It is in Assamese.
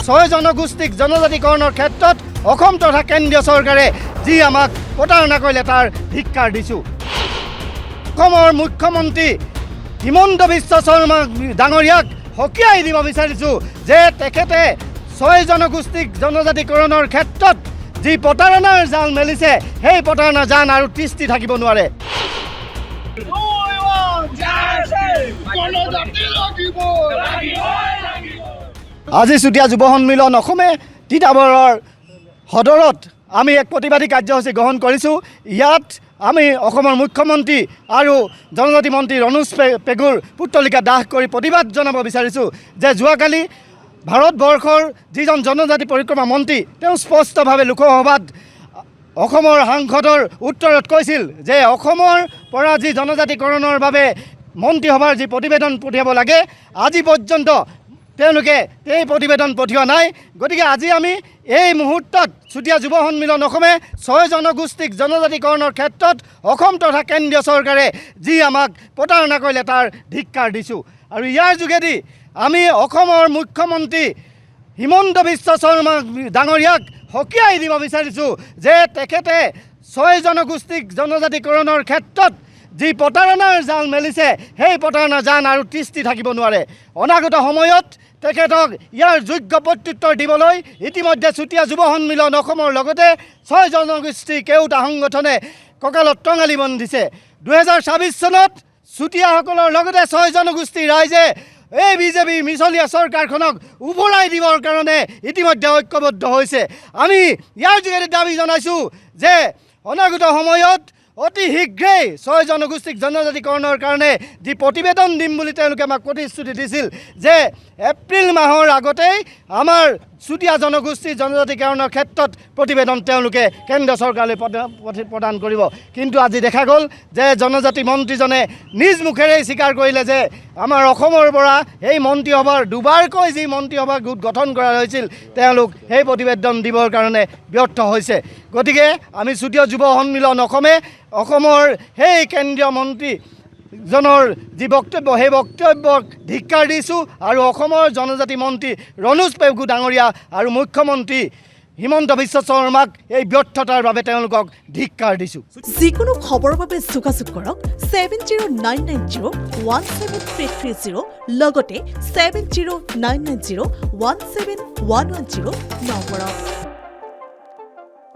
ছয় জনগোষ্ঠীক জনজাতিকৰণৰ ক্ষেত্ৰত অসম তথা কেন্দ্ৰীয় চৰকাৰে যি আমাক প্ৰতাৰণা কৰিলে তাৰ ধিক্কাৰ দিছোঁ। অসমৰ মুখ্যমন্ত্ৰী হিমন্ত বিশ্ব শৰ্মা ডাঙৰীয়াক সকীয়াই দিব বিচাৰিছোঁ যে তেখেতে ছয় জনগোষ্ঠীক জনজাতিকৰণৰ ক্ষেত্ৰত যি প্ৰতাৰণাৰ জাল মেলিছে সেই প্ৰতাৰণাৰ জাল আৰু তিষ্টি থাকিব নোৱাৰে। আজি চুতীয়া যুৱ সন্মিলন অসমে তিতাবৰৰ সদৰত আমি এক প্ৰতিবাদী কাৰ্যসূচী গ্ৰহণ কৰিছোঁ। ইয়াত আমি অসমৰ মুখ্যমন্ত্ৰী আৰু জনজাতি মন্ত্ৰী ৰণোজ পেগুৰ পুত্তলিকা দাহ কৰি প্ৰতিবাদ জনাব বিচাৰিছোঁ যে যোৱাকালি ভাৰতবৰ্ষৰ যিজন জনজাতি পৰিক্ৰমা মন্ত্ৰী তেওঁ স্পষ্টভাৱে লোকসভাত অসমৰ সাংসদৰ উত্তৰত কৈছিল যে অসমৰ পৰা যি জনজাতিকৰণৰ বাবে মন্ত্ৰীসভাৰ যি প্ৰতিবেদন পঠিয়াব লাগে আজি পৰ্যন্ত তেওঁলোকে এই প্ৰতিবেদন পঠিওৱা নাই। গতিকে আজি আমি এই মুহূৰ্তত চুতীয়া যুৱ সন্মিলন অসমে ছয় জনগোষ্ঠীক জনজাতিকৰণৰ ক্ষেত্ৰত অসম তথা কেন্দ্ৰীয় চৰকাৰে যি আমাক প্ৰতাৰণা কৰিলে তাৰ ধিক্কাৰ দিছোঁ। আৰু ইয়াৰ যোগেদি আমি অসমৰ মুখ্যমন্ত্ৰী হিমন্ত বিশ্ব শৰ্মা ডাঙৰীয়াক সকীয়াই দিব বিচাৰিছোঁ যে তেখেতে ছয় জনগোষ্ঠীক জনজাতিকৰণৰ ক্ষেত্ৰত যি প্ৰতাৰণাৰ জাল মেলিছে সেই প্ৰতাৰণাৰ জাল আৰু তিষ্টি থাকিব নোৱাৰে। অনাগত সময়ত তেখেতক ইয়াৰ যোগ্য প্ৰত্যুত্তৰ দিবলৈ ইতিমধ্যে চুতীয়া যুৱ সন্মিলন অসমৰ লগতে ছয় জনগোষ্ঠী কেওটা সংগঠনে কঁকালত টঙালি বান্ধিছে। 2024 চনত চুতীয়াসকলৰ লগতে ছয় জনগোষ্ঠী ৰাইজে এই বিজেপি মিছলীয়া চৰকাৰখনক উভৰাই দিবৰ কাৰণে ইতিমধ্যে ঐক্যবদ্ধ হৈছে। আমি ইয়াৰ যোগেদি দাবী জনাইছোঁ যে অনাগত সময়ত অতি শীঘ্ৰেই ছয় জনগোষ্ঠীক জনজাতিকৰণৰ কাৰণে যি প্ৰতিবেদন দিম বুলি তেওঁলোকে আমাক প্ৰতিশ্ৰুতি দিছিল যে এপ্ৰিল মাহৰ আগতেই আমাৰ চুতীয়া জনগোষ্ঠী জনজাতিকৰণৰ ক্ষেত্ৰত প্ৰতিবেদন তেওঁলোকে কেন্দ্ৰ চৰকাৰলৈ প্ৰদান কৰিব। কিন্তু আজি দেখা গ'ল যে জনজাতি মন্ত্ৰীজনে নিজ মুখেৰেই স্বীকাৰ কৰিলে যে আমাৰ অসমৰ পৰা এই মন্ত্ৰীসভাৰ দুবাৰকৈ যি মন্ত্ৰীসভা গোট গঠন কৰা হৈছিল তেওঁলোক সেই প্ৰতিবেদন দিবৰ কাৰণে ব্যৰ্থ হৈছে। গতিকে আমি চুতীয়া যুৱ সন্মিলন অসমে অসমৰ সেই কেন্দ্ৰীয় মন্ত্ৰীজনৰ যি বক্তব্য সেই বক্তব্যক ধিক্কাৰ দিছোঁ আৰু অসমৰ জনজাতি মন্ত্ৰী ৰণোজ পেগু ডাঙৰীয়া আৰু মুখ্যমন্ত্ৰী হিমন্ত বিশ্ব শৰ্মাক এই ব্যৰ্থতাৰ বাবে তেওঁলোকক ধিক্কাৰ দিছোঁ। যিকোনো খবৰৰ বাবে যোগাযোগ কৰক 7099017330 লগতে 7099017110 নম্বৰত।